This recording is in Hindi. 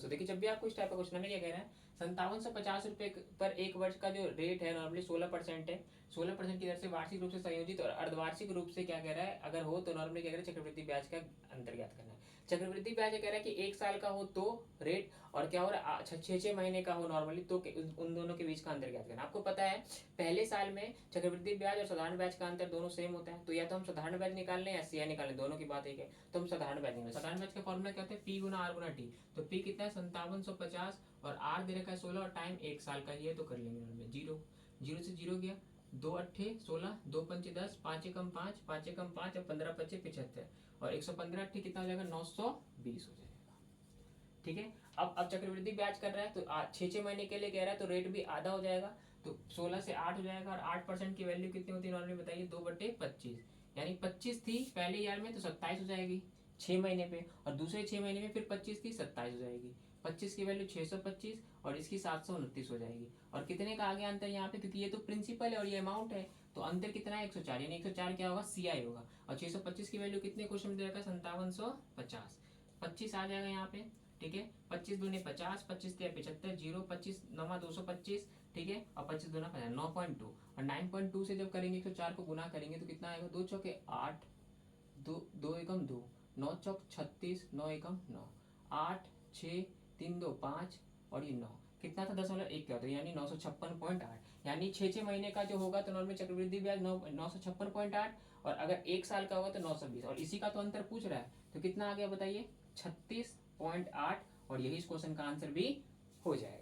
तो देखिए जब भी आपको इस टाइप का क्वेश्चन हमें क्या कह रहा है 5750 रुपये पर एक वर्ष का जो रेट है नॉर्मली 16% है, 16% की दर से वार्षिक रूप से संयोजित और अर्धवार्षिक रूप से क्या कह रहा है, अगर हो तो नॉर्मली क्या कह रहा है चक्रवृद्धि ब्याज का अंतर ज्ञात करना है। चक्रवृद्धि ब्याज कह रहा है कि 1 साल का हो तो रेट, और क्या हो रहा है 6 महीने का हो नॉर्मली तो उन दोनों के बीच का अंतर ज्ञात करना। आपको पता है पहले साल में चक्रवृद्धि ब्याज और साधारण ब्याज का अंतर दोनों सेम होता है, तो या तो हम साधारण ब्याज निकाल लें या सीआई निकाल लें, दोनों की बात एक है, तो हम साधारण ब्याज निकालें। साधारण ब्याज का फॉर्मूला क्या होता है, पी गुना आर गुना टी। तो पी कितना है 5750 और आर दे रखा है 16 और टाइम 1 साल का ही है, तो कर लेंगे जीरो, जीरो से जीरो गया, 2 अट्ठे 16, 2 पंचे 10, 5 एकम 5, 5 एकम 5 और 15 पच्चे 75 और 115 अट्ठे कितना हो जाएगा 920 हो जाएगा। ठीक है, अब चक्रवृद्धि ब्याज कर रहा है तो 6 महीने के लिए कह रहा है तो रेट भी आधा हो जाएगा, तो 16 से 8 हो जाएगा और 8% की वैल्यू कितनी होती है नॉर्मली बताइए 2/25, यानी 25 थी पहले ईयर में तो 27 हो जाएगी 6 महीने पे, और दूसरे 6 महीने में फिर 25 थी 27 हो जाएगी। 25 की वैल्यू 625 और इसकी 729 हो जाएगी। और कितने का आ गया अंतर यहाँ पे, क्योंकि ये तो प्रिंसिपल है और ये अमाउंट है, तो अंतर कितना है 104, यानी 104 क्या होगा सीआई होगा। और 625 की वैल्यू कितने क्वेश्चन में दे रखा है 5750, 25 आ जाएगा यहाँ पे। ठीक है, 25 दूनी 50, 25 तिया 75, जीरो 25 नवा 225, ठीक है, और 25 दूना 50, 9.2 और 9.2 से जब करेंगे 104 को गुना करेंगे तो कितना आएगा, 2 चौके 8, 2 एकम 2, 9 चौक 36, 9 एकम 9, 8 6 3 2 5 और ये 9 कितना था 10.1 क्या होता है, यानी 956.8, यानी 6 महीने का जो होगा तो नॉर्मल चक्रवृद्धि ब्याज 956.8 और अगर 1 साल का होगा तो 920, और इसी का तो अंतर पूछ रहा है तो कितना आ गया बताइए 36.8, और यही इस क्वेश्चन का आंसर भी हो जाएगा।